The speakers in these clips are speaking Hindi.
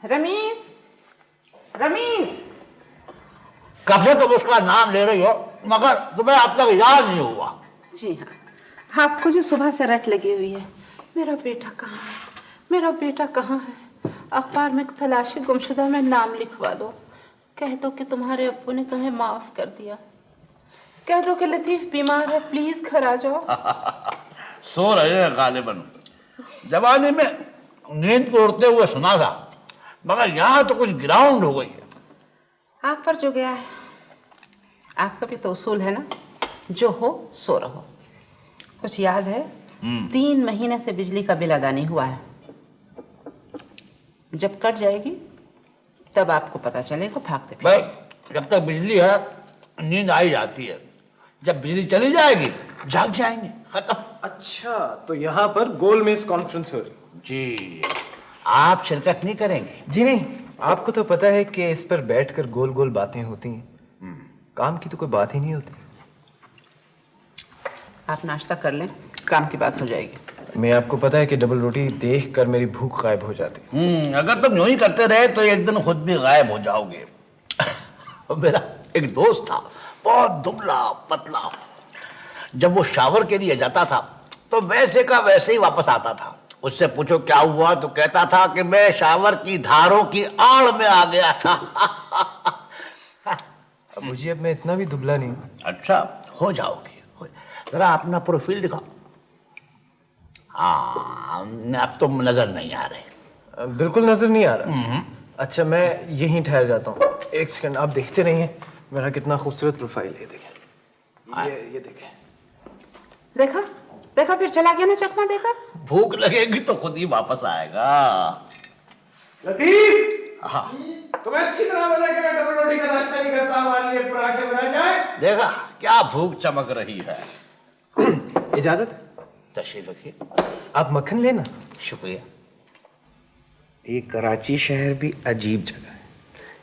रमीज, रमीज। कब से तुम उसका नाम ले रही हो मगर तुम्हें अब तक याद नहीं हुआ? जी हाँ, आपको जो सुबह से रट लगी हुई है, मेरा बेटा कहाँ है, मेरा बेटा कहाँ है। अखबार में तलाशी गुमशुदा में नाम लिखवा दो। कह दो कि तुम्हारे अब्बू ने तुम्हें माफ कर दिया। कह दो कि लतीफ बीमार है, प्लीज घर आ जाओ। सो रहे हैं गालिबन। जवानी में नींद तोड़ते हुए सुना था, मगर यहाँ तो कुछ ग्राउंड हो गई है। आप पर जो गया है, आपका भी तो उसूल है ना, जो हो सो रहो। कुछ याद है? 3 महीने से बिजली का बिल अदा नहीं हुआ है। जब कट जाएगी तब आपको पता चलेगा भागते भाई, जब तक बिजली है नींद आई जाती है, जब बिजली चली जाएगी जाग जाएंगे, खत्म। अच्छा, तो यहाँ पर गोलमेज कॉन्फ्रेंस हो रही? जी, आप शिरकत नहीं करेंगे? जी नहीं, आपको तो पता है कि इस पर बैठकर गोल गोल बातें होती हैं, काम की तो कोई बात ही नहीं होती। आप नाश्ता कर लें, काम की बात हो जाएगी। मैं आपको पता है कि डबल रोटी देखकर मेरी भूख गायब हो जाती। अगर तुम यूं ही करते रहे तो एक दिन खुद भी गायब हो जाओगे। मेरा एक दोस्त था, बहुत दुबला पतला। जब वो शावर के लिए जाता था तो वैसे का वैसे ही वापस आता था। उससे पूछो क्या हुआ तो कहता था कि मैं शावर की धारों की आड़ में आ गया था। मुझे अब मैं इतना भी दुबला नहीं। अच्छा, हो जाओगे। जरा अपना प्रोफाइल दिखाओ। हाँ, अब तुम नजर नहीं आ रहे। बिल्कुल नजर नहीं आ रहा। अच्छा, मैं यहीं ठहर जाता हूँ। एक सेकंड, आप देखते रहिए मेरा कितना खूबसूरत प्रोफाइल है। देखें, ये देखें। देखा देखा, फिर चला गया ना चकमा देखा। भूख लगेगी तो खुद ही वापस आएगा। लतीफ, हाँ, तुम्हें अच्छी तरह पता है कि मैं डबल रोटी का नाश्ता नहीं करता। हमारे लिए पराठे बनाए जाए। देखा क्या भूख चमक रही है। इजाजत? तशरीफ रखिए। आप मक्खन लेना। शुक्रिया। ये कराची शहर भी अजीब जगह है।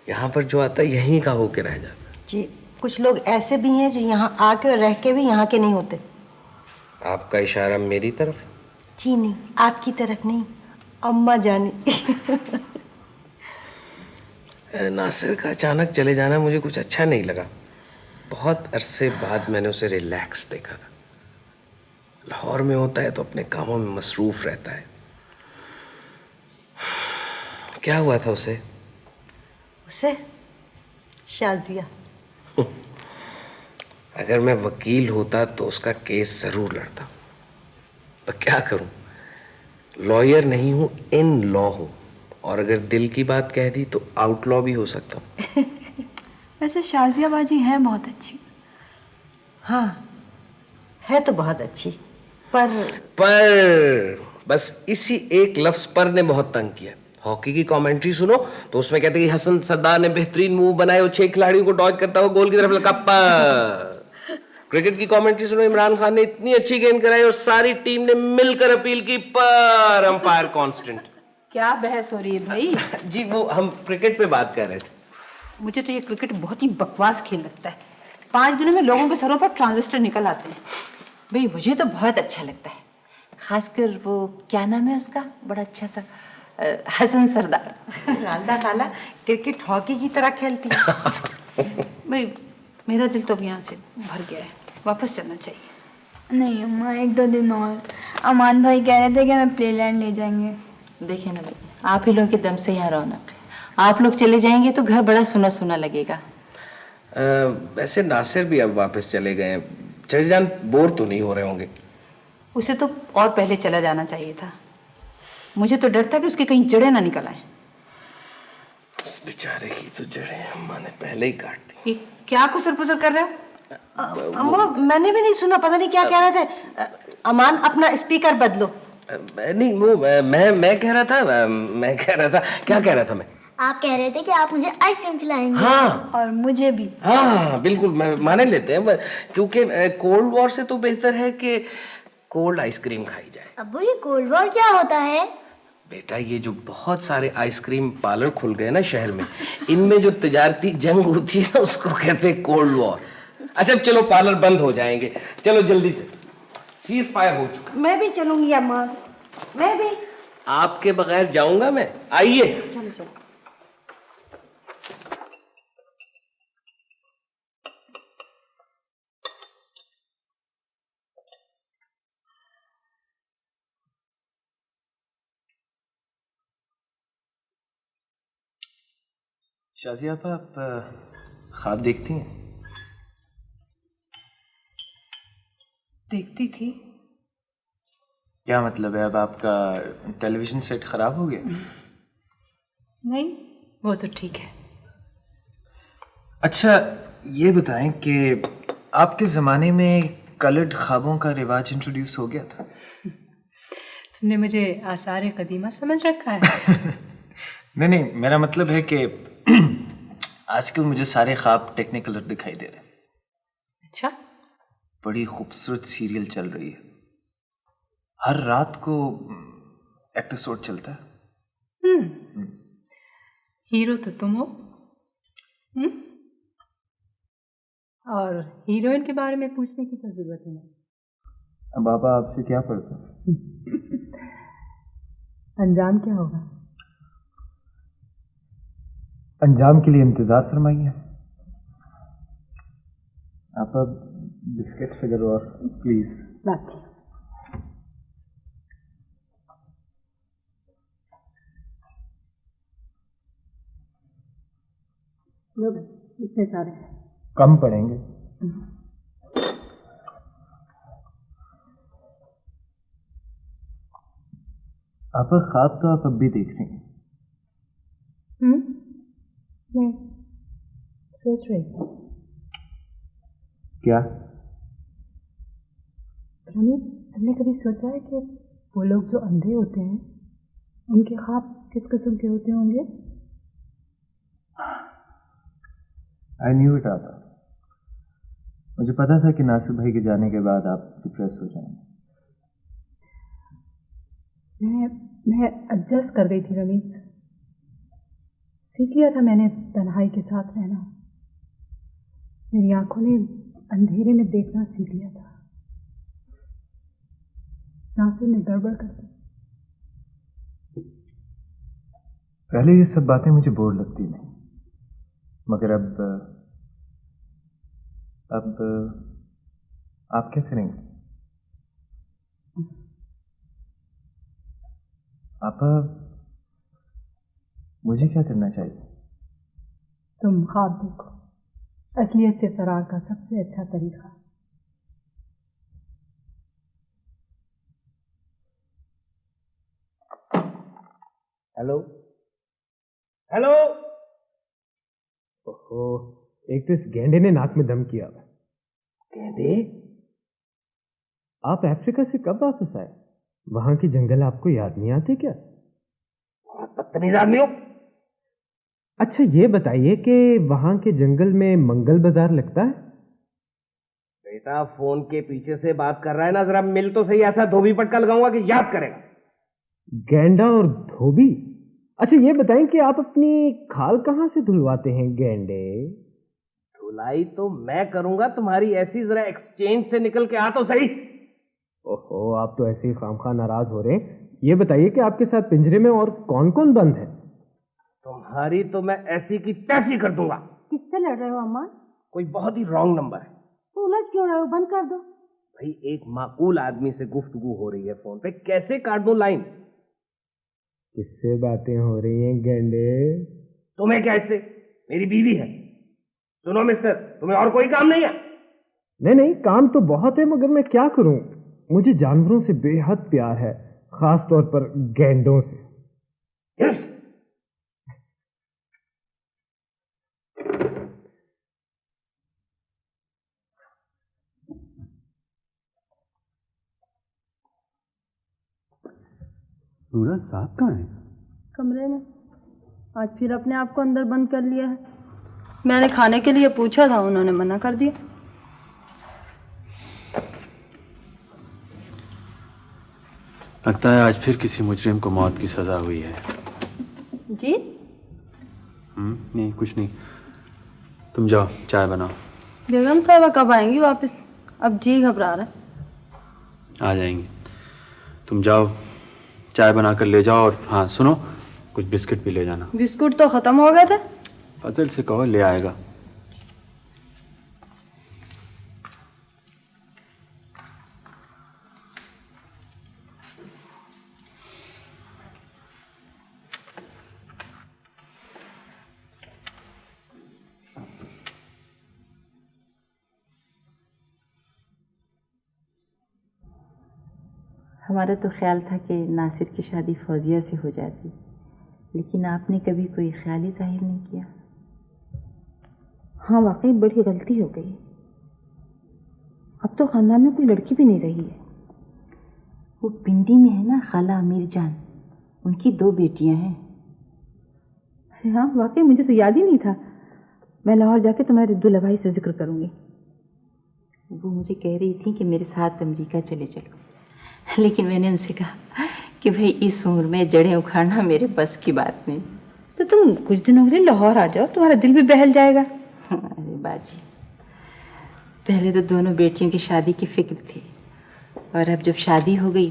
यहाँ पर जो आता है यहीं का होके रह जाता है। जी, कुछ लोग ऐसे भी हैं जो यहाँ आके और रह के भी यहाँ के नहीं होते। आपका इशारा मेरी तरफ? जी नहीं, आपकी तरफ नहीं, अम्मा जानी। नासिर का अचानक चले जाना मुझे कुछ अच्छा नहीं लगा। बहुत अरसे बाद मैंने उसे रिलैक्स देखा था। लाहौर में होता है तो अपने कामों में मसरूफ रहता है। क्या हुआ था उसे? उसे शाजिया। अगर मैं वकील होता तो उसका केस जरूर लड़ता, पर क्या करूं, लॉयर नहीं हूं, इन लॉ हूं। और अगर दिल की बात कह दी तो आउटलॉ भी हो सकता हूं। वैसे शाजिया बाजी है बहुत अच्छी। हाँ, है तो बहुत अच्छी, पर बस इसी एक लफ्ज पर ने बहुत तंग किया। हॉकी की कमेंट्री सुनो तो उसमें कहते हैं कि हसन सरदार ने बेहतरीन मूव बनाए और 6 खिलाड़ियों को डॉज करता हुआ गोल की तरफ लगा पर। क्रिकेट की कमेंट्री सुनो, इमरान खान ने इतनी अच्छी गेंद कराई और सारी टीम ने मिलकर अपील की पर अंपायर कांस्टेंट। क्या बहस हो रही है भाई? जी, वो हम क्रिकेट पे बात कर रहे थे। मुझे तो ये क्रिकेट बहुत ही बकवास खेल लगता है। 5 दिनों में लोगों के सरों पर ट्रांजिस्टर निकल आते हैं। भाई मुझे तो बहुत अच्छा लगता है, खासकर वो क्या नाम है उसका, बड़ा अच्छा सा, हसन सरदार। रालदा खाला क्रिकेट हॉकी की तरह खेलती है। भाई मेरा दिल तो अब यहाँ से भर गया है, वापस चलना चाहिए। नहीं अम्मा, 1-2 दिन और। अमान भाई कह रहे थे कि हमें प्लेलैंड ले जाएंगे। देखिए ना भाई, आप ही लोगों के दम से यहाँ रौनक है। आप लोग चले जाएंगे तो घर बड़ा सुना सुना लगेगा। वैसे नासिर भी अब वापस चले गए हैं। चले जान बोर तो नहीं हो रहे होंगे? उसे तो और पहले चला जाना चाहिए था। मुझे तो डर था कि उसकी कहीं जड़ें ना निकल आए। उस बेचारे की तो जड़ें अम्मा ने पहले ही काट दी। ये क्या कुसर पुसर कर रहे हो? अम्मा, मैंने भी नहीं सुना, पता नहीं क्या कह रहे थे। अमान, अपना स्पीकर बदलो। नहीं, वो मैं कह रहा था, क्या कह रहा था मैं? आप कह रहे थे कि आप मुझे आइसक्रीम खिलाएंगे। हाँ, और मुझे भी। हाँ बिल्कुल, माने लेते हैं, क्योंकि कोल्ड वॉर से तो बेहतर है कि कोल्ड आइसक्रीम खाई जाए। अब्बू, ये कोल्ड वॉर क्या होता है? बेटा, ये जो बहुत सारे आइसक्रीम पार्लर खुल गए ना शहर में, इनमें जो तिजारती जंग होती है ना, उसको कहते हैं कोल्ड वॉर। अच्छा चलो, पार्लर बंद हो जाएंगे, चलो जल्दी से, सीज फायर हो चुका। मैं भी चलूंगी अम्मा, मैं भी। आपके बगैर जाऊंगा मैं? आइए। चलो चलो। शाजिया आपा, आप ख्वाब देखती हैं? देखती थी। क्या मतलब है, अब आपका टेलीविजन सेट खराब हो गया? नहीं, वो तो ठीक है। अच्छा, ये बताएं कि आपके ज़माने में कलर्ड ख्वाबों का रिवाज इंट्रोड्यूस हो गया था? तुमने मुझे आसार कदीमा समझ रखा है। नहीं नहीं, मेरा मतलब है कि आजकल मुझे सारे ख्वाब टेक्निकलर दिखाई दे रहे हैं। अच्छा, बड़ी खूबसूरत सीरियल चल रही है, हर रात को एपिसोड चलता है। हीरो तो तुम हो। और हीरोइन के बारे में पूछने की तो जरूरत नहीं। अब बाबा आपसे क्या पड़ता है? अंजाम क्या होगा? अंजाम के लिए इंतजार फरमाइए। आप अब बिस्किट से करो और प्लीज। बाकी लो भाई, इतने सारे हैं। कम पड़ेंगे। आप ख्वाब तो आप अब भी देख रही हैं। नहीं, सोच रही थी। क्या? रमेश, तुमने कभी सोचा है कि वो लोग जो अंधे होते हैं उनके ख्वाब किस किस्म के होते होंगे? आई न्यू इट आता। मुझे पता था कि नासिर भाई के जाने के बाद आप डिप्रेस हो जाएंगे। मैं एडजस्ट कर गई थी रमेश। सीख लिया था मैंने तन्हाई के साथ रहना। मेरी आंखों ने अंधेरे में देखना सीख लिया था। नासिर ने गड़बड़ कर दी। पहले ये सब बातें मुझे बोर लगती नहीं, मगर अब आप क्या करेंगे? आप मुझे क्या करना चाहिए? तुम ख्वाब देखो, असलियत से फरार का सबसे अच्छा तरीका। Hello hello. ओहो, एक तो इस गेंडे ने नाक में दम किया। गेंडे? आप अफ्रीका से कब वापस आए? वहां के जंगल आपको याद नहीं आते क्या? बहुत बदतमीज आदमी हो। अच्छा ये बताइए कि वहां के जंगल में मंगल बाजार लगता है? बेटा, फोन के पीछे से बात कर रहा है ना, जरा मिल तो सही। ऐसा धोबी पटका लगाऊंगा कि याद करेगा। गेंडा और धोबी? अच्छा ये बताएं कि आप अपनी खाल कहां से धुलवाते हैं गेंडे? धुलाई तो मैं करूंगा, तुम्हारी ऐसी जरा एक्सचेंज से निकल के आ तो सही। ओहो, आप तो ऐसे ही खामखा नाराज हो रहे हैं। ये बताइए कि आपके साथ पिंजरे में और कौन कौन बंद है? तुम्हारी तो मैं ऐसी की तैसी कर दूंगा। किससे लड़ रहे हो अम्मा? कोई बहुत ही रॉन्ग नंबर है। तो उलझ क्यों रहे हो? बंद कर दो। भाई, एक माकूल आदमी से गुफ्तगू हो रही है फोन पे, कैसे काट दूं लाइन? किससे बातें हो रही हैं गेंडे? तुम्हें क्या इससे? मेरी बीवी है। सुनो मिस्टर, तुम्हें और कोई काम नहीं है? नहीं नहीं, काम तो बहुत है, मगर मैं क्या करूं? मुझे जानवरों से बेहद प्यार है, खास तौर पर गेंडों से। यस। सूरज साहब कहाँ है? कमरे में। आज फिर अपने आप को अंदर बंद कर लिया है। मैंने खाने के लिए पूछा था, उन्होंने मना कर दिया। लगता है आज फिर किसी मुजरिम को मौत की सजा हुई है। जी? नहीं, कुछ नहीं। तुम जाओ, चाय बनाओ। बेगम साहबा कब आएंगी वापस? अब जी घबरा रहा है। आ जाएंगी। तुम जाओ, चाय बना कर ले जाओ। और हाँ सुनो, कुछ बिस्किट भी ले जाना। बिस्कुट तो खत्म हो गए थे। फजल से कहो ले आएगा। हमारा तो ख्याल था कि नासिर की शादी फौजिया से हो जाती, लेकिन आपने कभी कोई ख्याल ही जाहिर नहीं किया। हाँ, वाकई बड़ी गलती हो गई। अब तो खानदान में कोई लड़की भी नहीं रही है। वो पिंडी में है ना खाला अमीर जान, उनकी 2 बेटियां हैं। अरे हाँ, वाकई मुझे तो याद ही नहीं था। मैं लाहौर जाके तुम्हारे दूल्हा भाई से जिक्र करूंगी। वो मुझे कह रही थी कि मेरे साथ अमेरिका चले चलो, लेकिन मैंने उनसे कहा कि भाई इस उम्र में जड़ें उखाड़ना मेरे बस की बात नहीं। तो तुम कुछ दिनों के लिए लाहौर आ जाओ, तुम्हारा दिल भी बहल जाएगा। अरे बाजी, पहले तो दोनों बेटियों की शादी की फिक्र थी, और अब जब शादी हो गई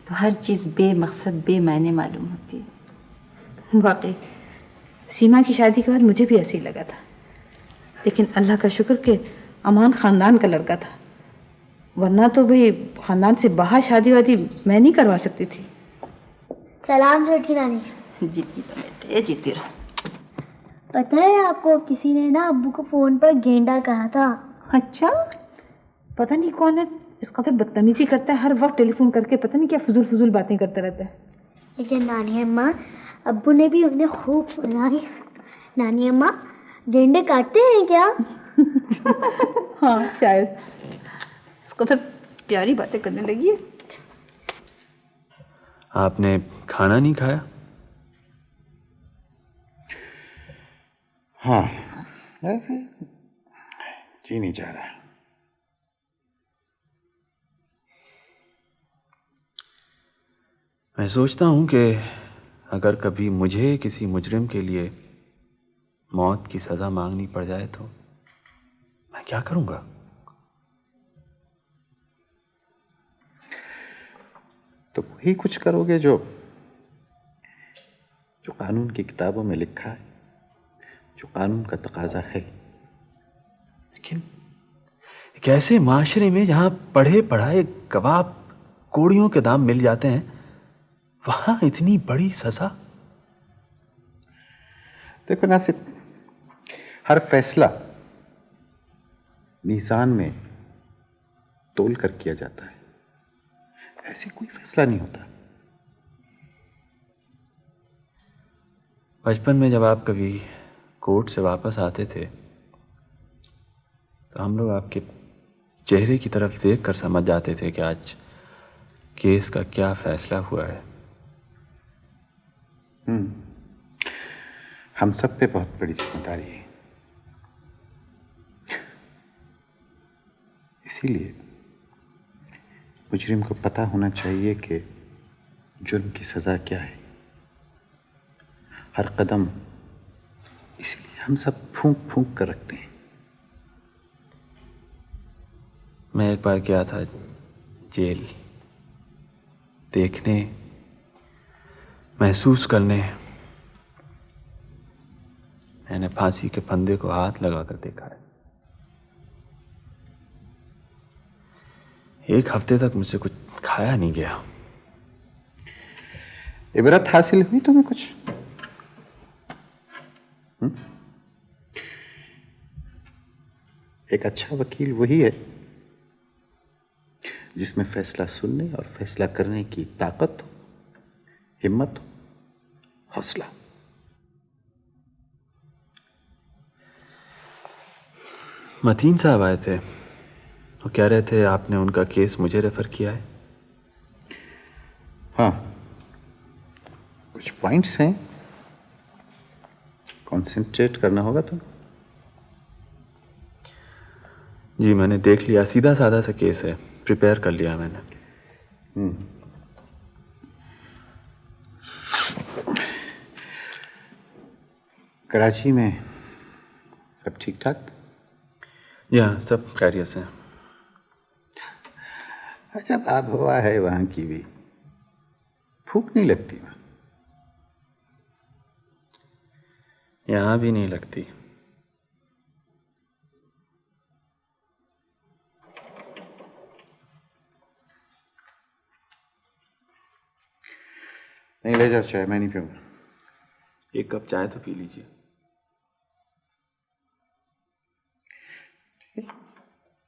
तो हर चीज़ बेमकसद बेमायने मालूम होती है। वाकई सीमा की शादी के बाद मुझे भी ऐसे ही लगा था, लेकिन अल्लाह का शुक्र कि अमान ख़ानदान का लड़का था, वरना तो भाई ख़ानदान से बाहर शादी वादी मैं नहीं करवा सकती थी। सलाम छोटी नानी। जीती रहो बेटे, जीती रहो। पता है आपको, किसी ने ना अब्बू को फ़ोन पर गेंडा कहा था। अच्छा, पता नहीं कौन है, इस कदर बदतमीजी करता है, हर वक्त टेलीफोन करके पता नहीं क्या फजूल फजूल बातें करता रहता है। लेकिन नानी अम्मा, अब्बू ने भी उन्हें खूब सुनाई। नानी अम्मा, गेंडे काटते हैं क्या? हाँ शायद, इस कदर प्यारी बातें करने लगी है। आपने खाना नहीं खाया? हाँ, ऐसे जी नहीं चाह रहा। मैं सोचता हूं कि अगर कभी मुझे किसी मुजरिम के लिए मौत की सज़ा मांगनी पड़ जाए तो मैं क्या करूंगा? तो वही कुछ करोगे जो कानून की किताबों में लिखा है, जो कानून का तकाजा है। लेकिन एक ऐसे माशरे में जहां पढ़े पढ़ाए गवाह कोड़ियों के दाम मिल जाते हैं, वहां इतनी बड़ी सजा। देखो नासिर, हर फैसला मीज़ान में तोल कर किया जाता है, ऐसे कोई फैसला नहीं होता। बचपन में जब आप कभी कोर्ट से वापस आते थे तो हम लोग आपके चेहरे की तरफ देख कर समझ जाते थे कि आज केस का क्या फैसला हुआ है। हम सब पे बहुत बड़ी जिम्मेदारी है, इसीलिए मुजरिम को पता होना चाहिए कि जुर्म की सजा क्या है। हर कदम इसलिए हम सब फूंक फूंक कर रखते हैं। मैं एक बार गया था जेल, देखने, महसूस करने। मैंने फांसी के फंदे को हाथ लगाकर देखा है। एक हफ्ते तक मुझसे कुछ खाया नहीं गया। इबरत हासिल हुई तुम्हें कुछ? एक अच्छा वकील वही है जिसमें फैसला सुनने और फैसला करने की ताकत हो, हिम्मत हो, हौसला। मतीन साहब आए थे, वो कह रहे थे आपने उनका केस मुझे रेफर किया है। हाँ, कुछ पॉइंट्स हैं, कंसंट्रेट करना होगा तो। जी मैंने देख लिया, सीधा साधा सा केस है, प्रिपेयर कर लिया मैंने। कराची में सब ठीक ठाक? यहाँ सब खैरियत से हैं। अजब आबहवा है वहाँ की भी, भूख नहीं लगती वहाँ। यहाँ भी नहीं लगती। नहीं, ले जाओ चाय, मैं नहीं पीऊंगा। एक कप चाय तो पी लीजिए।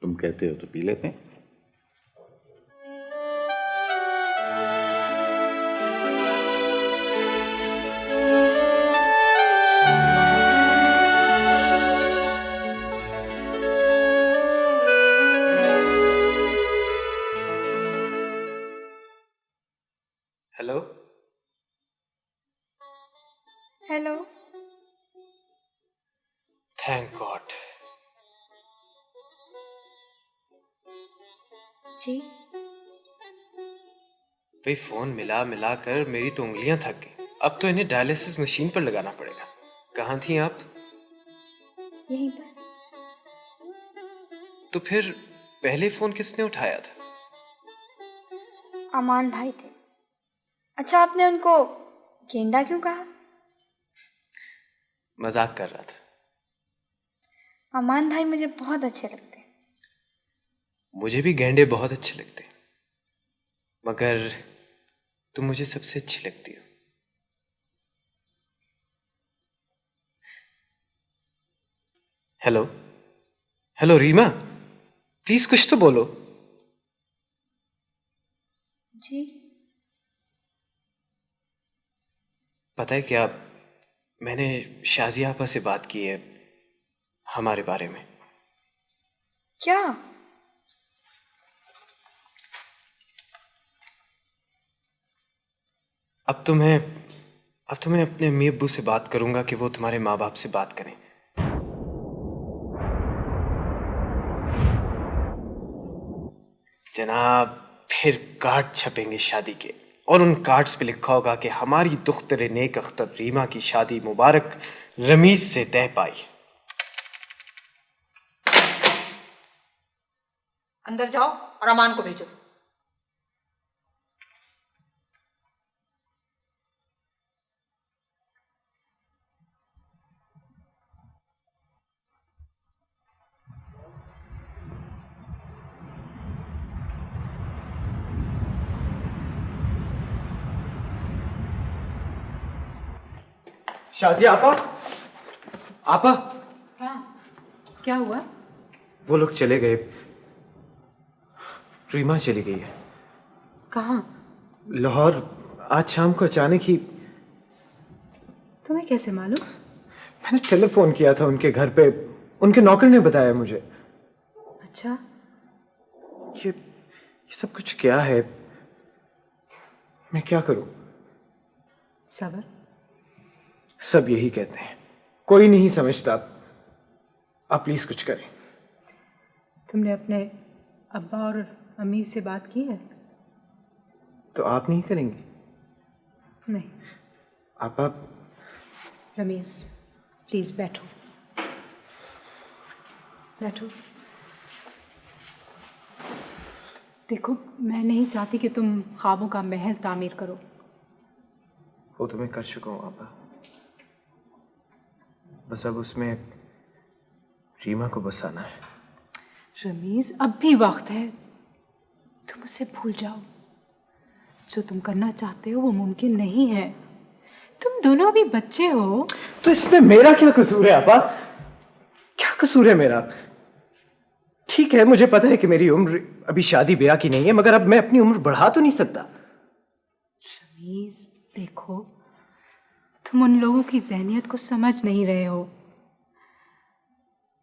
तुम कहते हो तो पी लेते हैं। Hello hello. Thank God. जी। भाई फोन मिला मिला कर मेरी तो उंगलियां थक गई। अब तो इन्हें डायलिसिस मशीन पर लगाना पड़ेगा। कहाँ थी आप? यहीं पर। तो फिर पहले फोन किसने उठाया था? अमान भाई थे। अच्छा, आपने उनको गेंडा क्यों कहा? मजाक कर रहा था। अमान भाई मुझे बहुत अच्छे लगते हैं। मुझे भी गेंडे बहुत अच्छे लगते हैं, मगर तुम मुझे सबसे अच्छी लगती हो। हेलो हेलो रीमा, प्लीज कुछ तो बोलो। जी। पता है क्या, मैंने शाजिया आपा से बात की है हमारे बारे में। क्या? अब तो मैं अपने अम्मी अब्बू से बात करूंगा कि वो तुम्हारे माँ बाप से बात करें। जनाब, फिर कार्ड छपेंगे शादी के, और उन कार्ड्स पे लिखा होगा कि हमारी दुख्तरे नेक अख्तर रीमा की शादी मुबारक रमीज से तय पाई। अंदर जाओ और अमान को भेजो। शाजिया आपा, आपा, क्या हुआ? वो लोग चले गए। रीमा चली गई है। कहाँ? लाहौर। आज शाम को अचानक ही। तुम्हें कैसे मालूम? मैंने टेलीफोन किया था उनके घर पे, उनके नौकर ने बताया मुझे। अच्छा। ये सब कुछ क्या है? मैं क्या करूं? सबर। सब यही कहते हैं, कोई नहीं समझता। आप प्लीज कुछ करें। तुमने अपने अब्बा और अम्मी से बात की है? तो आप नहीं करेंगी? नहीं। आप रमीज, प्लीज बैठो, बैठो। देखो, मैं नहीं चाहती कि तुम ख्वाबों का महल तामीर करो। वो तो मैं कर चुका हूं आपा। बस अब उसमें रीमा को बसाना है। रमीज, अब भी वक्त है, तुम उसे भूल जाओ। जो तुम करना चाहते हो वो मुमकिन नहीं है। तुम दोनों अभी बच्चे हो। तो इसमें मेरा क्या कसूर है आपा? क्या कसूर है मेरा? ठीक है, मुझे पता है कि मेरी उम्र अभी शादी ब्याह की नहीं है, मगर अब मैं अपनी उम्र बढ़ा तो नहीं सकता। रमीज, देखो, तुम उन लोगों की ज़हनियत को समझ नहीं रहे हो।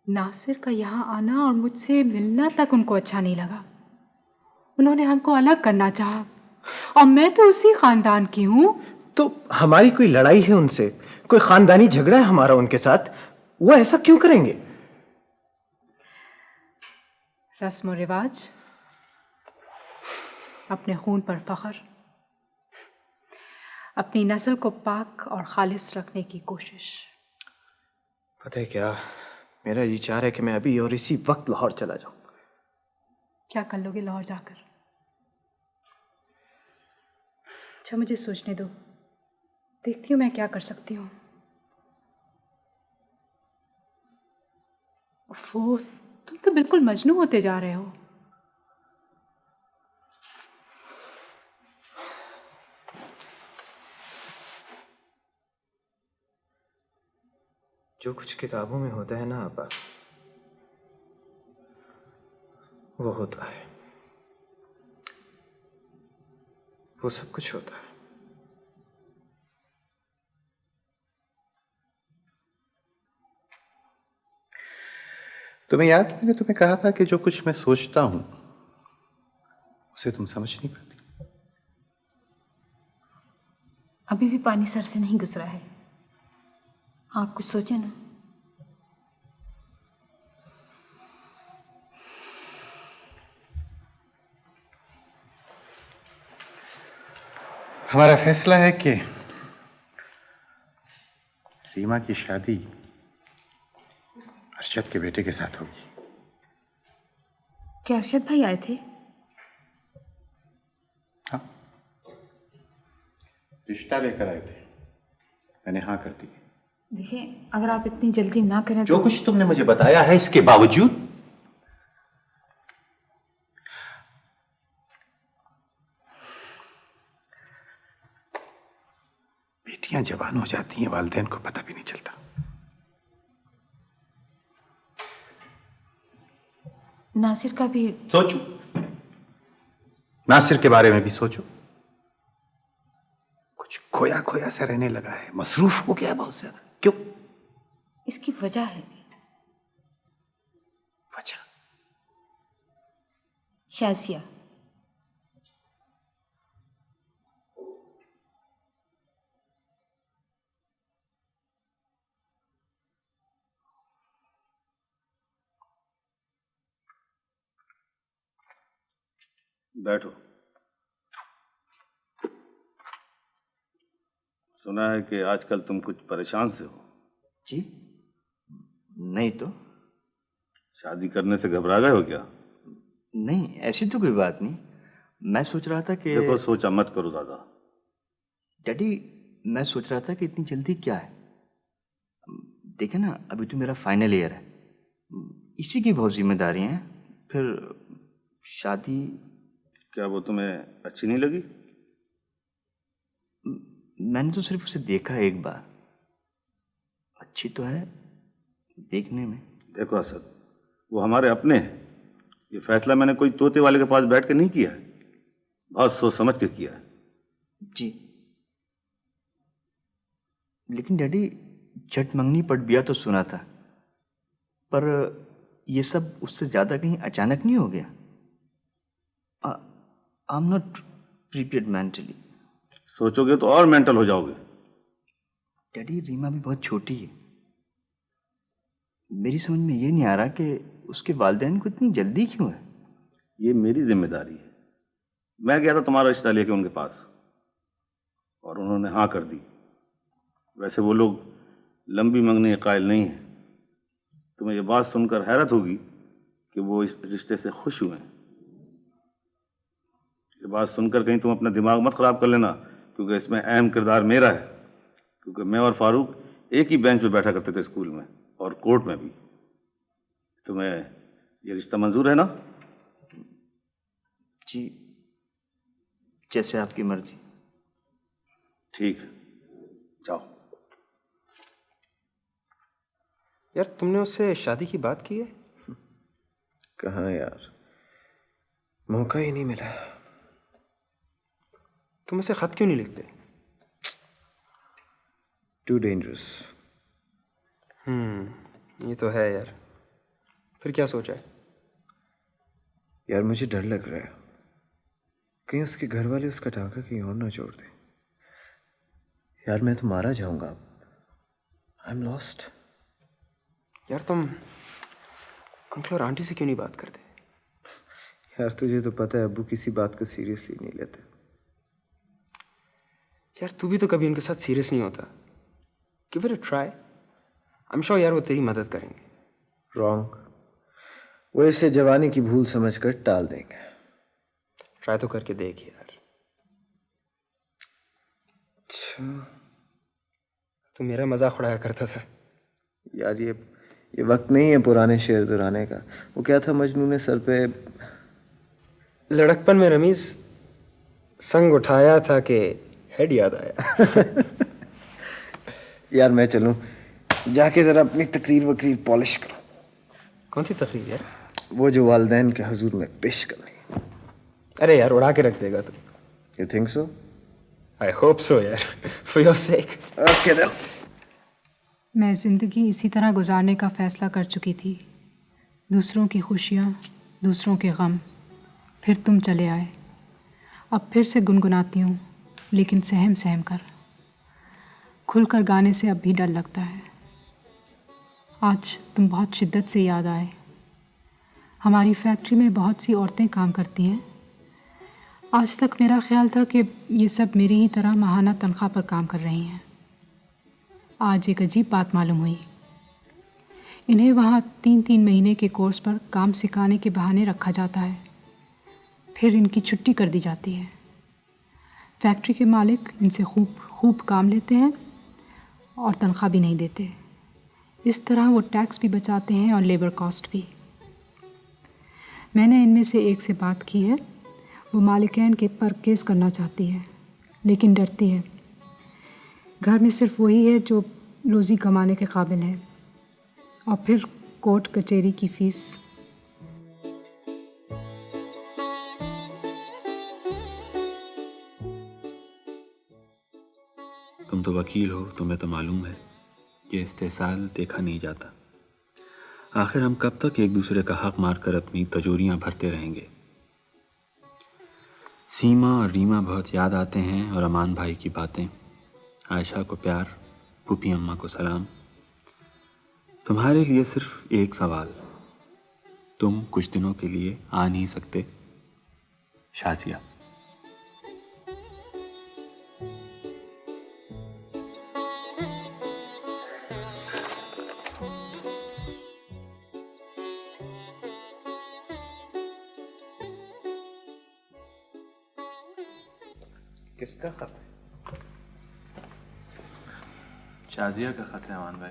नासिर का यहाँ आना और मुझसे मिलना तक उनको अच्छा नहीं लगा। उन्होंने हमको अलग करना चाहा, और मैं तो उसी खानदान की हूँ। तो हमारी कोई लड़ाई है उनसे? कोई खानदानी झगड़ा है हमारा उनके साथ? वो ऐसा क्यों करेंगे? रस्म और रिवाज, अपने खून पर फख्र, अपनी नस्ल को पाक और खालिस रखने की कोशिश। पता है क्या, मेरा ये चाह है कि मैं अभी और इसी वक्त लाहौर चला जाऊं। क्या कर लोगे लाहौर जाकर? अच्छा, मुझे सोचने दो, देखती हूँ मैं क्या कर सकती हूँ। वो तुम तो बिल्कुल मजनू होते जा रहे हो। जो कुछ किताबों में होता है ना आपा, वो होता है। वो सब कुछ होता है। तुम्हें याद है मैंने तुम्हें कहा था कि जो कुछ मैं सोचता हूं उसे तुम समझ नहीं पाती। अभी भी पानी सर से नहीं गुजरा है। आप कुछ सोचे ना। हमारा फैसला है कि रीमा की शादी अरशद के बेटे के साथ होगी। क्या अरशद भाई आए थे? हाँ, रिश्ता लेकर आए थे, मैंने हाँ कर दी। देखिए, अगर आप इतनी जल्दी ना करें जो तो... कुछ तुमने मुझे बताया है इसके बावजूद बेटियां जवान हो जाती हैं, वालिदैन को पता भी नहीं चलता। नासिर का भी सोचो, नासिर के बारे में भी सोचो। कुछ खोया खोया सा रहने लगा है, मसरूफ हो गया है बहुत ज्यादा। क्यों? इसकी वजह है। वजह? शाजिया। बैठो। सुना है कि आजकल तुम कुछ परेशान से हो। जी नहीं तो। शादी करने से घबरा गए हो क्या? नहीं, ऐसी तो कोई बात नहीं। मैं सोच रहा था कि... देखो, सोचा मत करो ज्यादा। डैडी, मैं सोच रहा था कि इतनी जल्दी क्या है। देखे ना, अभी तो मेरा फाइनल ईयर है, इसी की बहुत जिम्मेदारी हैं। फिर शादी... क्या वो तुम्हें अच्छी नहीं लगी? मैंने तो सिर्फ उसे देखा है एक बार। अच्छी तो है देखने में। देखो असद, वो हमारे अपने हैं। ये फैसला मैंने कोई तोते वाले के पास बैठ के नहीं किया है, बहुत सोच समझ के किया है। जी, लेकिन डैडी, झट मंगनी पट बिया तो सुना था, पर ये सब उससे ज्यादा कहीं अचानक नहीं हो गया? I am not prepared mentally. सोचोगे तो और मेंटल हो जाओगे। डैडी, रीमा भी बहुत छोटी है। मेरी समझ में ये नहीं आ रहा कि उसके वालिदैन को इतनी जल्दी क्यों है। ये मेरी जिम्मेदारी है। मैं गया था तुम्हारा रिश्ता लेके उनके पास और उन्होंने हाँ कर दी। वैसे वो लोग लंबी मंगने के कायल नहीं हैं। तुम्हें ये बात सुनकर हैरत होगी कि वो इस रिश्ते से खुश हुए हैं। ये बात सुनकर कहीं तुम अपना दिमाग मत खराब कर लेना, क्योंकि इसमें अहम किरदार मेरा है। क्योंकि मैं और फारूक एक ही बेंच पे बैठा करते थे स्कूल में और कोर्ट में भी। तुम्हें ये रिश्ता मंजूर है ना? जी, जैसे आपकी मर्जी। ठीक है, जाओ। यार, तुमने उससे शादी की बात की है? कहाँ यार, मौका ही नहीं मिला। तुम उसे खत क्यों नहीं लिखते? Too dangerous. ये तो है यार। फिर क्या सोचा है? यार, मुझे डर लग रहा है कहीं उसके घर वाले उसका टांका कहीं और ना छोड़ दें। यार, मैं तो मारा जाऊंगा। I am lost. यार, तुम अंकल और आंटी से क्यों नहीं बात करते? यार, तुझे तो पता है अब्बू किसी बात को सीरियसली नहीं लेते। यार, तू भी तो कभी उनके साथ सीरियस नहीं होता। Give it a try. I am sure यार वो तेरी मदद करेंगे। रॉन्ग। वो इसे जवानी की भूल समझकर टाल देंगे। ट्राई तो करके देख यार। अच्छा, तू मेरा मजाक उड़ाया करता था। यार, ये वक्त नहीं है पुराने शेर दोहराने का। वो क्या था, मजनू ने सर पे लड़कपन में रमीज संग उठाया था कि हेड याद आया। यार, मैं चलूं? जाके जरा अपनी तकरीर वकरीर पॉलिश करो। कौन सी तकरीर यार? वो जो वालिदैन के हुजूर में पेश करनी। अरे यार, उड़ा के रख देगा तू। You think so? I hope so यार, for your sake. Okay then. मैं ज़िंदगी इसी तरह गुजारने का फ़ैसला कर चुकी थी। दूसरों की खुशियाँ, दूसरों के गम। फिर तुम चले आए। अब फिर से गुनगुनाती हूँ, लेकिन सहम सहम कर। खुलकर गाने से अब भी डर लगता है। आज तुम बहुत शिद्दत से याद आए। हमारी फैक्ट्री में बहुत सी औरतें काम करती हैं। आज तक मेरा ख्याल था कि ये सब मेरी ही तरह माहाना तनख्वाह पर काम कर रही हैं। आज एक अजीब बात मालूम हुई। इन्हें वहाँ 3-3 महीने के कोर्स पर काम सिखाने के बहाने रखा जाता है, फिर इनकी छुट्टी कर दी जाती है। फैक्ट्री के मालिक इनसे खूब काम लेते हैं और तनख्वाह भी नहीं देते। इस तरह वो टैक्स भी बचाते हैं और लेबर कॉस्ट भी। मैंने इनमें से एक से बात की है। वो मालिकैन के पर केस करना चाहती है, लेकिन डरती है। घर में सिर्फ वही है जो रोज़ी कमाने के काबिल है, और फिर कोर्ट कचहरी की फ़ीस। तुम तो वकील हो, तुम्हें तो मालूम है कि इस्तेसाल देखा नहीं जाता। आखिर हम कब तक एक दूसरे का हक मारकर अपनी तजोरियां भरते रहेंगे। सीमा और रीमा बहुत याद आते हैं, और अमान भाई की बातें। आयशा को प्यार, पुपी अम्मा को सलाम। तुम्हारे लिए सिर्फ एक सवाल, तुम कुछ दिनों के लिए आ नहीं सकते? शाजिया। किसका खत है? शाजिया का खत है अमान भाई,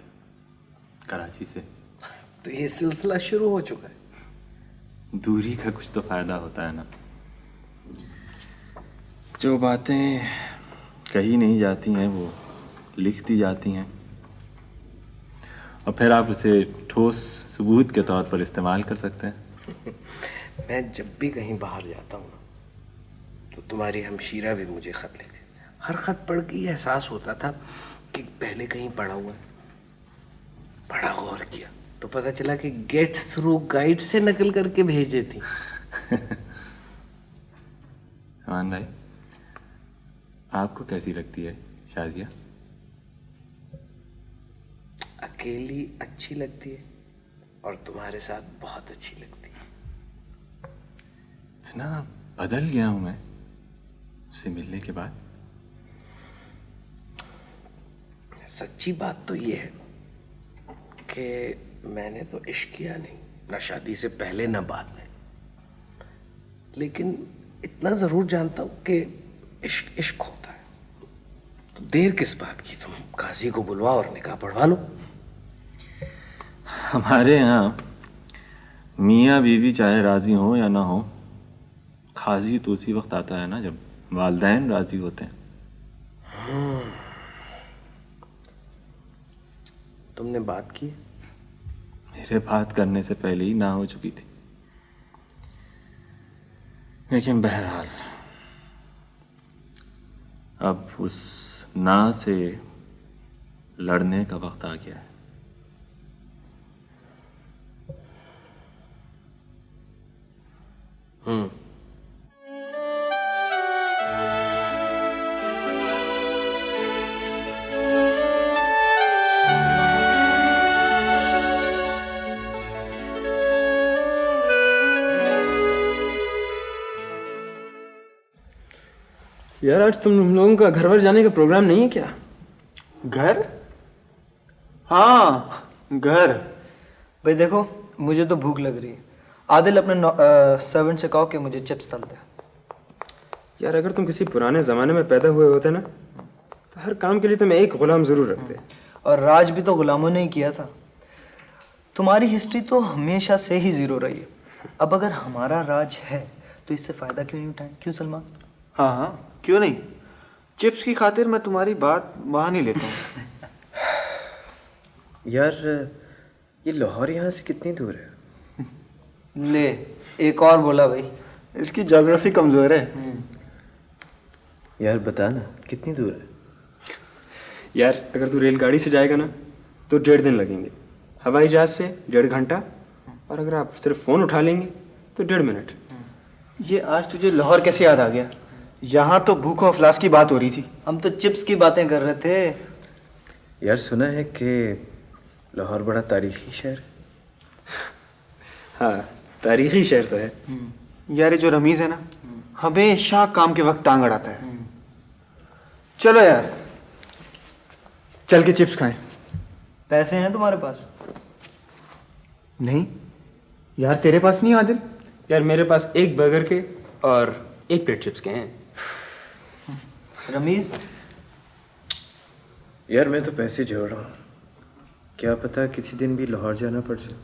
कराची से। तो ये सिलसिला शुरू हो चुका है। दूरी का कुछ तो फायदा होता है ना। जो बातें कही नहीं जाती हैं वो लिख दी जाती हैं, और फिर आप उसे ठोस सबूत के तौर पर इस्तेमाल कर सकते हैं। मैं जब भी कहीं बाहर जाता हूँ तो तुम्हारी हमशीरा भी मुझे खत लिखती। हर खत पढ़ के ये एहसास होता था कि पहले कहीं पढ़ा हुआ है। बड़ा गौर किया तो पता चला कि गेट थ्रू गाइड से नकल करके भेज देती। अमान भाई, आपको कैसी लगती है शाजिया? अकेली अच्छी लगती है, और तुम्हारे साथ बहुत अच्छी लगती है। इतना बदल गया हूं मैं उससे मिलने के बाद। सच्ची बात तो ये है कि मैंने तो इश्क किया नहीं, ना शादी से पहले ना बाद में। लेकिन इतना जरूर जानता हूं कि इश्क इश्क होता है। तो देर किस बात की, तुम काजी को बुलवाओ और निकाह पढ़वा लो। हमारे यहाँ मियाँ बीवी चाहे राजी हो या ना हो, खाजी तो उसी वक्त आता है ना जब वालिदैन राजी होते हैं। तुमने बात की? मेरे बात करने से पहले ही ना हो चुकी थी। लेकिन बहरहाल अब उस ना से लड़ने का वक्त आ गया है। यार, आज तुम लोगों का घर वर जाने का प्रोग्राम नहीं है क्या? घर? हाँ, घर। भाई देखो, मुझे तो भूख लग रही है। आदिल अपने सर्वेंट से कहो कि मुझे चिप्स तल दे। यार, अगर तुम किसी पुराने ज़माने में पैदा हुए होते ना, तो हर काम के लिए तुम्हें एक गुलाम ज़रूर रखते। और राज भी तो गुलामों ने ही किया था। तुम्हारी हिस्ट्री तो हमेशा से ही ज़ीरो रही है। अब अगर हमारा राज है तो इससे फ़ायदा क्यों नहीं उठाएं? क्यों सलमान? हाँ हाँ, क्यों नहीं। चिप्स की खातिर मैं तुम्हारी बात वहाँ नहीं लेता हूँ। यार, ये लाहौर यहाँ से कितनी दूर है? ले, एक और बोला भाई। इसकी ज्योग्राफी कमज़ोर है। यार बता ना, कितनी दूर है? यार, अगर तू रेलगाड़ी से जाएगा ना तो 1.5 दिन लगेंगे, हवाई जहाज़ से 1.5 घंटा, और अगर आप सिर्फ फ़ोन उठा लेंगे तो 1.5 मिनट। ये आज तुझे लाहौर कैसे याद आ गया? यहाँ तो भूख और अफलास की बात हो रही थी। हम तो चिप्स की बातें कर रहे थे। यार सुना है कि लाहौर बड़ा तारीखी शहर है। हाँ, तारीखी शहर तो है। यार ये जो रमीज है ना, हमेशा काम के वक्त टांग अड़ाता है। चलो यार, चल के चिप्स खाएं। पैसे हैं तुम्हारे पास? नहीं यार, तेरे पास नहीं आदिल? यार मेरे पास एक बर्गर के और एक प्लेट चिप्स के हैं। रमीज, यार मैं तो पैसे जोड़ रहा हूँ, क्या पता किसी दिन भी लाहौर जाना पड़ जाए।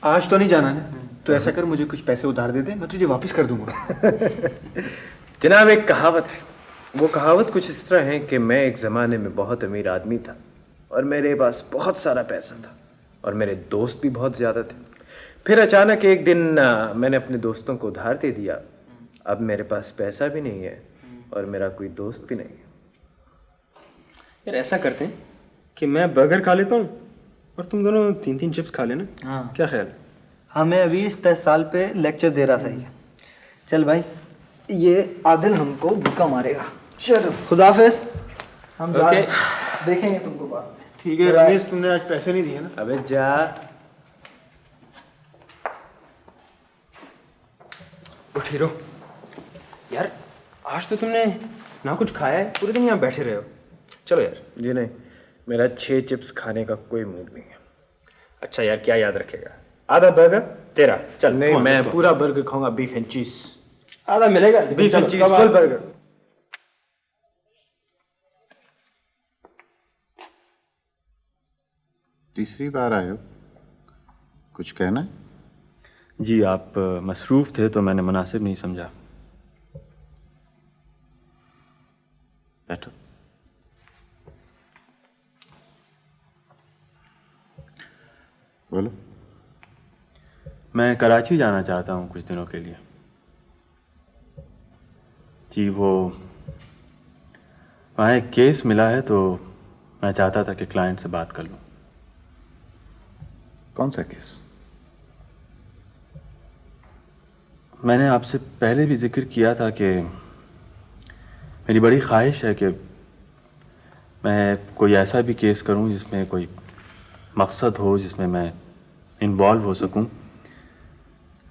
आज तो नहीं जाना है, तो ऐसा कर मुझे कुछ पैसे उधार दे दे, मैं तुझे वापस कर दूंगा। जनाब एक कहावत है, वो कहावत कुछ इस तरह है कि मैं एक ज़माने में बहुत अमीर आदमी था और मेरे पास बहुत सारा पैसा था और मेरे दोस्त भी बहुत ज़्यादा थे। फिर अचानक एक दिन मैंने अपने दोस्तों को उधार दे दिया। अब मेरे पास पैसा भी नहीं है और मेरा कोई दोस्त भी नहीं है। यार ऐसा करते हैं कि मैं बर्गर खा लेता हूँ और तुम दोनों 3-3 चिप्स खा लेना। हाँ। क्या ख्याल? हमें अभी इस 10 साल पे लेक्चर दे रहा था ये। चल भाई, ये आदिल हमको भूखा मारेगा। चलो खुदाफिज, हम जा रहे हैं। देखेंगे तुमको बाद में। ठीक है रमेश, तुमने आज पैसे नहीं दिए ना? अबे जा। उठ हीरो। यार आज तो तुमने ना कुछ खाया है, पूरे दिन यहाँ बैठे रहे हो। चलो यार। जी नहीं, मेरा 6 चिप्स खाने का कोई मूड नहीं है। अच्छा यार, क्या याद रखेगा? आधा बर्गर तेरा। चल नहीं, मैं पूरा बर्गर खाऊंगा, बीफ एंड चीज। आधा मिलेगा? बीफ एंड चीज फुल बर्गर। तीसरी बार आए हो, कुछ कहना है? जी आप मसरूफ़ थे तो मैंने मुनासिब नहीं समझा। बैठो। बोलो। मैं कराची जाना चाहता हूँ कुछ दिनों के लिए। जी वो वहाँ एक केस मिला है तो मैं चाहता था कि क्लाइंट से बात कर लूँ। कौन सा केस? मैंने आपसे पहले भी जिक्र किया था कि मेरी बड़ी ख्वाहिश है कि मैं कोई ऐसा भी केस करूं जिसमें कोई मकसद हो, जिसमें मैं इन्वॉल्व हो सकूं,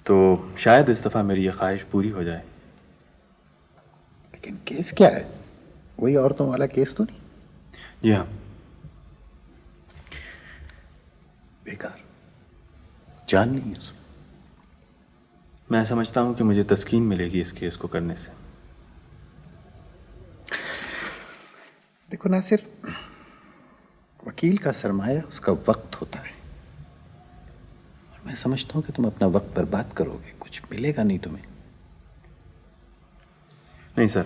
तो शायद इस दफ़ा मेरी ये ख्वाहिश पूरी हो जाए। लेकिन केस क्या है? वही औरतों वाला केस तो नहीं? जी हाँ। बेकार, जान नहीं है उसमें। मैं समझता हूं कि मुझे तस्कीन मिलेगी इस केस को करने से। देखो नासिर, वकील का सरमाया उसका वक्त होता है और मैं समझता हूं कि तुम अपना वक्त बर्बाद करोगे, कुछ मिलेगा नहीं तुम्हें। नहीं सर,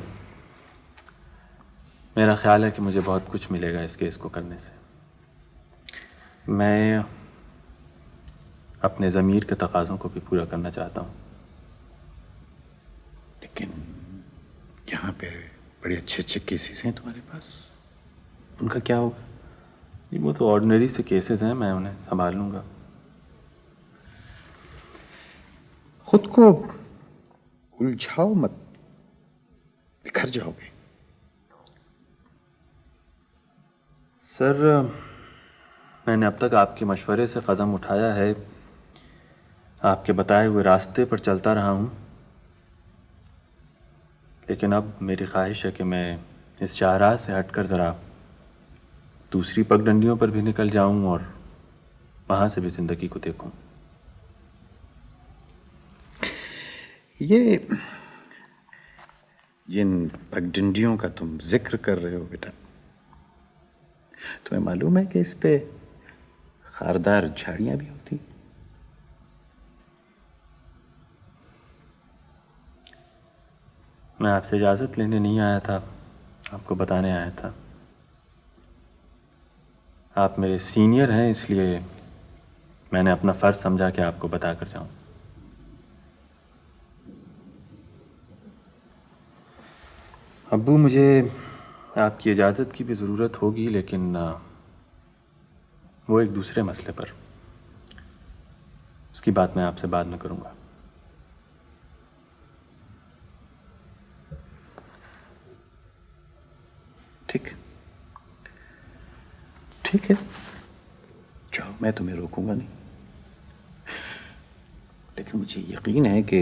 मेरा ख्याल है कि मुझे बहुत कुछ मिलेगा इस केस को करने से। मैं अपने ज़मीर के तकाज़ों को भी पूरा करना चाहता हूँ। लेकिन यहाँ पे बड़े अच्छे अच्छे केसेस हैं तुम्हारे पास, उनका क्या होगा? ये वो तो ऑर्डिनरी से केसेस हैं, मैं उन्हें संभाल लूँगा। खुद को उलझाओ मत, बिखर जाओगे। सर मैंने अब तक आपके मशवरे से कदम उठाया है, आपके बताए हुए रास्ते पर चलता रहा हूँ, लेकिन अब मेरी ख्वाहिश है कि मैं इस शाहराह से हटकर ज़रा दूसरी पगडंडियों पर भी निकल जाऊँ और वहाँ से भी ज़िंदगी को देखूँ। ये जिन पगडंडियों का तुम जिक्र कर रहे हो बेटा, तुम्हें मालूम है कि इस पे खारदार झाड़ियां भी होती? मैं आपसे इजाज़त लेने नहीं आया था, आपको बताने आया था। आप मेरे सीनियर हैं, इसलिए मैंने अपना फ़र्ज़ समझा कि आपको बता कर जाऊँ। अब्बू, मुझे आपकी इजाज़त की भी ज़रूरत होगी, लेकिन वो एक दूसरे मसले पर, उसकी बात मैं आपसे बाद में करूँगा। ठीक, ठीक है, जाओ, मैं तुम्हें रोकूंगा नहीं, लेकिन मुझे यकीन है कि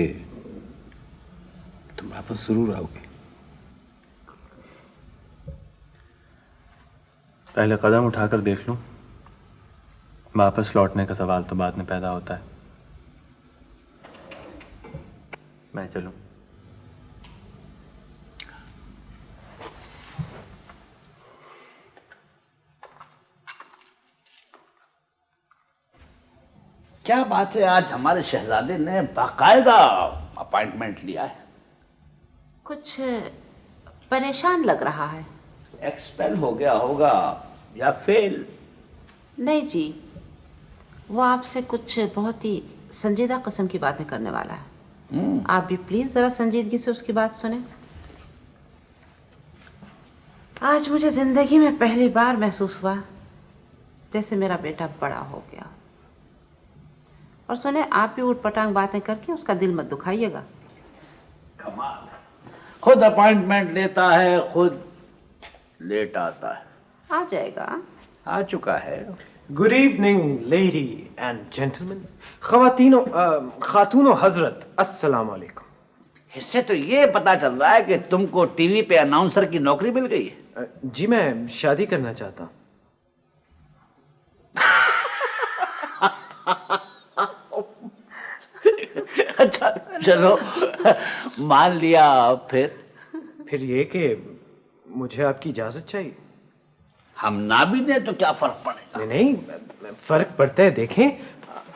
तुम वापस जरूर आओगे। पहले कदम उठाकर देख लूं, वापस लौटने का सवाल तो बाद में पैदा होता है। मैं चलूं? क्या बात है, आज हमारे शहजादे ने बाकायदा अपॉइंटमेंट लिया है। कुछ परेशान लग रहा है। एक्सपेल हो गया होगा या फेल। नहीं जी, वो आपसे कुछ बहुत ही संजीदा किस्म की बातें करने वाला है। आप भी प्लीज जरा संजीदगी से उसकी बात सुने। आज मुझे जिंदगी में पहली बार महसूस हुआ जैसे मेरा बेटा बड़ा हो गया। और सुने, आप भी उठपटांग बातें करके उसका दिल मत दुखाइएगा। कमाल, खुद अपॉइंटमेंट लेता है, खुद लेट आता है। आ जाएगा। आ चुका है। Good evening lady and gentleman, खातून हजरत, अस्सलाम वालेकुम। इससे तो ये पता चल रहा है कि तुमको टीवी पे अनाउंसर की नौकरी मिल गई है। जी, मैं शादी करना चाहता हूँ। अच्छा चलो, मान लिया। फिर ये कि मुझे आपकी इजाजत चाहिए। हम ना भी दें तो क्या फर्क पड़ेगा? नहीं, फर्क पड़ता है। देखें,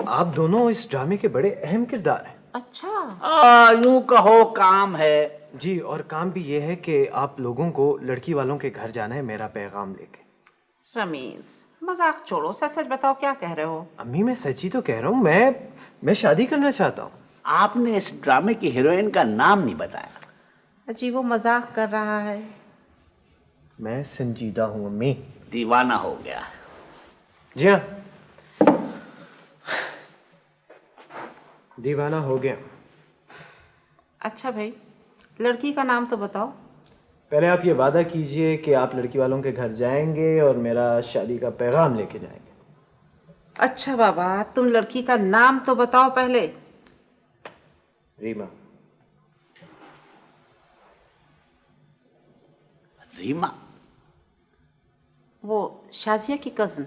आप दोनों इस ड्रामे के बड़े अहम किरदार हैं। अच्छा, यूं कहो काम है। जी, और काम भी ये है कि आप लोगों को लड़की वालों के घर जाना है मेरा पैगाम लेके। रमीज, मजाक छोड़ो, सच सच बताओ क्या कह रहे हो? अम्मी, मैं सच्ची तो कह रहा हूँ। मैं शादी करना चाहता हूँ। आपने इस ड्रामे की हीरोइन का नाम नहीं बताया। जी, वो मजाक कर रहा है। मैं संजीदा हूँ अम्मी। दीवाना हो गया। जी हाँ, दीवाना हो गया। अच्छा भाई, लड़की का नाम तो बताओ। पहले आप ये वादा कीजिए कि आप लड़की वालों के घर जाएंगे और मेरा शादी का पैगाम लेके जाएंगे। अच्छा बाबा, तुम लड़की का नाम तो बताओ पहले। रीमा। रीमा? वो शाजिया की कजन?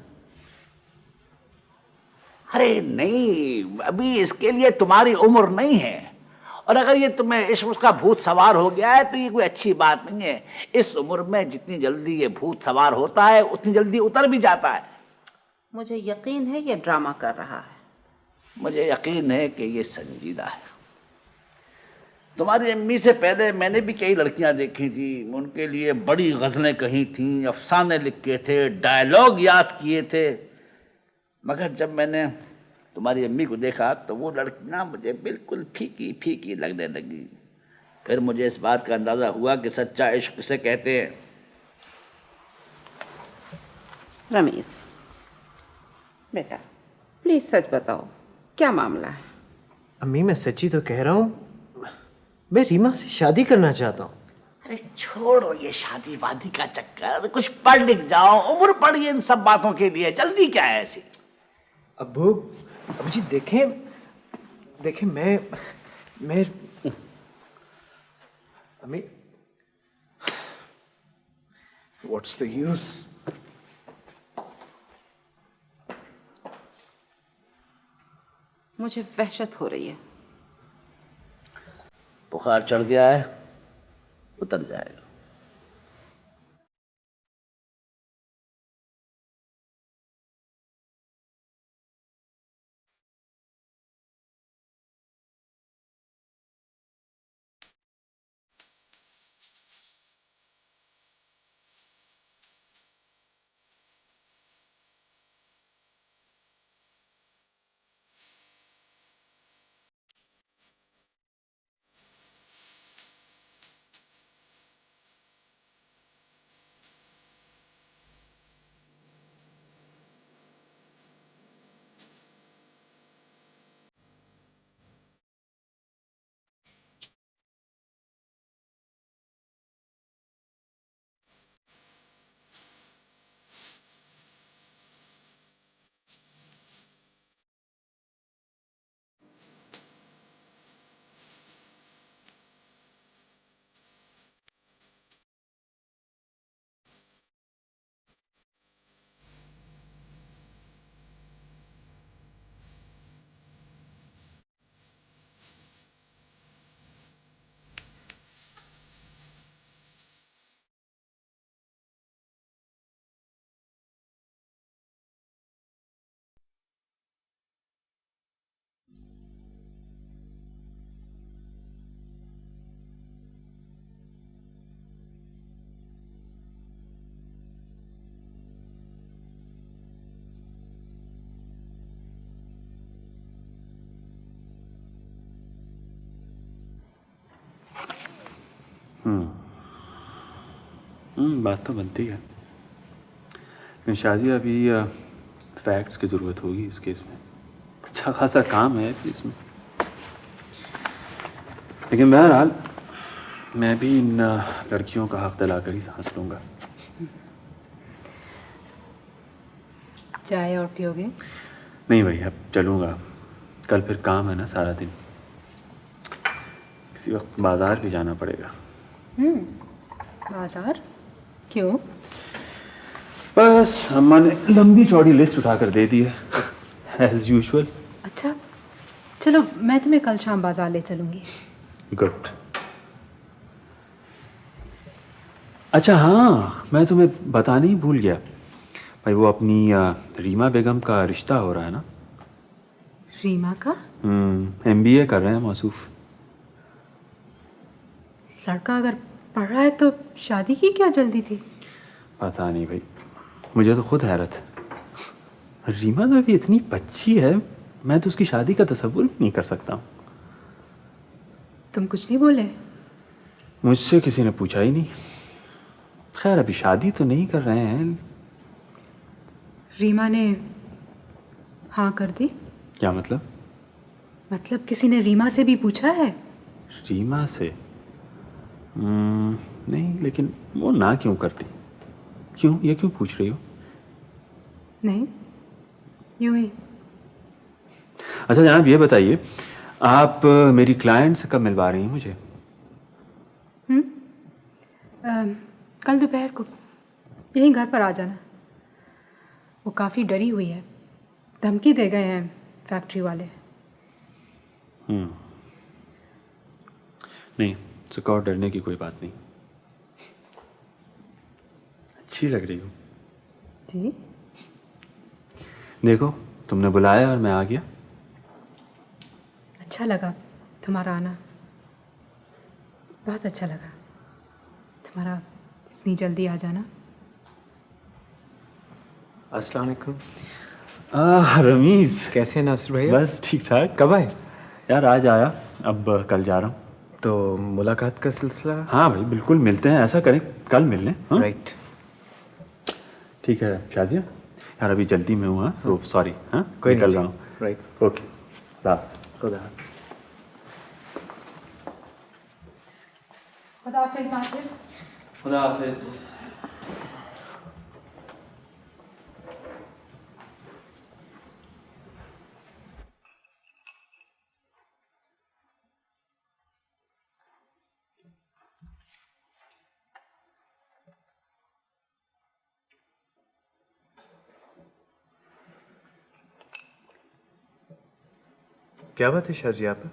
अरे नहीं, अभी इसके लिए तुम्हारी उम्र नहीं है। और अगर ये तुम्हें इश्क का भूत सवार हो गया है तो ये कोई अच्छी बात नहीं है। इस उम्र में जितनी जल्दी ये भूत सवार होता है उतनी जल्दी उतर भी जाता है। मुझे यकीन है ये ड्रामा कर रहा है। मुझे यकीन है कि ये संजीदा है। तुम्हारी अम्मी से पहले मैंने भी कई लड़कियां देखी थी। उनके लिए बड़ी गज़लें कही थी, अफसाने लिखे थे, डायलॉग याद किए थे। मगर जब मैंने तुम्हारी अम्मी को देखा तो वो लड़कियां मुझे बिल्कुल फीकी फीकी लगने लगी। फिर मुझे इस बात का अंदाज़ा हुआ कि सच्चा इश्क किसे कहते हैं। रमीज बेटा, प्लीज सच बताओ, क्या मामला है? अम्मी, मैं सच्ची तो कह रहा हूँ। मैं रीमा से शादी करना चाहता हूँ। अरे छोड़ो ये शादी वादी का चक्कर, कुछ पढ़ लिख जाओ, उम्र पड़ी है इन सब बातों के लिए, जल्दी क्या है ऐसी? अब्बू जी, देखें मैं अम्मी, व्हाट्स द यूज? मुझे वहशत हो रही है। बुखार चढ़ गया है, उतर जाएगा। बात तो बनती है, लेकिन शादी अभी फैक्ट्स की ज़रूरत होगी इस केस में। अच्छा खासा काम है इसमें, लेकिन बहरहाल मैं भी इन लड़कियों का हक दिलाकर ही सांस लूँगा। चाय और पियोगे? नहीं भाई, अब चलूँगा, कल फिर काम है ना सारा दिन, किसी वक्त बाज़ार भी जाना पड़ेगा। बाजार? क्यों? बस अम्मा ने लंबी चौड़ी लिस्ट उठाकर दे दी है, एज यूजुअल। अच्छा, चलो मैं तुम्हें कल शाम बाजार ले चलूँगी। गुड। अच्छा हाँ, मैं तुम्हें बताने ही भूल गया भाई, वो अपनी रीमा बेगम का रिश्ता हो रहा है ना। रीमा का? MBA कर रहे हैं मौसूफ। लड़का अगर पढ़ रहा है तो शादी की क्या जल्दी थी? पता नहीं भाई, मुझे तो खुद हैरत है। रीमा तो अभी इतनी बच्ची है, मैं तो उसकी शादी का तसव्वुर भी नहीं कर सकता हूँ। तुम कुछ नहीं बोले? मुझसे किसी ने पूछा ही नहीं। खैर अभी शादी तो नहीं कर रहे हैं। रीमा ने हाँ कर दी? क्या मतलब? मतलब किसी ने रीमा से भी पूछा है? रीमा से? नहीं, लेकिन वो ना क्यों करती? क्यों, ये क्यों पूछ रही हो? नहीं, यूं ही। अच्छा जनाब ये बताइए, आप मेरी क्लाइंट से कब मिलवा रही हैं मुझे? कल दोपहर को यहीं घर पर आ जाना। वो काफ़ी डरी हुई है, धमकी दे गए हैं फैक्ट्री वाले। नहीं, सुकाओ, डरने की कोई बात नहीं। अच्छी लग रही हो। जी? देखो, तुमने बुलाया और मैं आ गया। अच्छा लगा तुम्हारा आना, बहुत अच्छा लगा तुम्हारा इतनी जल्दी आ जाना। अस्सलाम वालेकुम। रमीज, कैसे हैं नासिर भैया? बस ठीक ठाक। कब आए? यार आज आया, अब कल जा रहा हूँ। तो मुलाकात का सिलसिला? हाँ भाई बिल्कुल, मिलते हैं, ऐसा करें कल मिल लें। राइट। ठीक है शाजिया, यार अभी जल्दी में हूँ। हाँ सॉरी, हाँ कोई निकल नहीं। रहा हूँ। राइट। ओके, खुदा हाफिज़ नासिर। खुदा हाफिज़। क्या बात है शाजिया पर?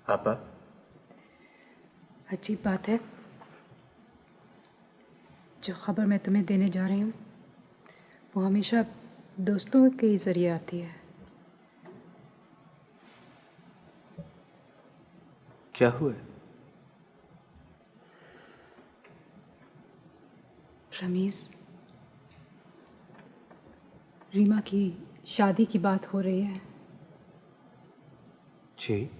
आपा? अजीब बात है, जो खबर मैं तुम्हें देने जा रही हूँ वो हमेशा दोस्तों के ही जरिए आती है। क्या हुआ? रमीज, रीमा की शादी की बात हो रही है। जी?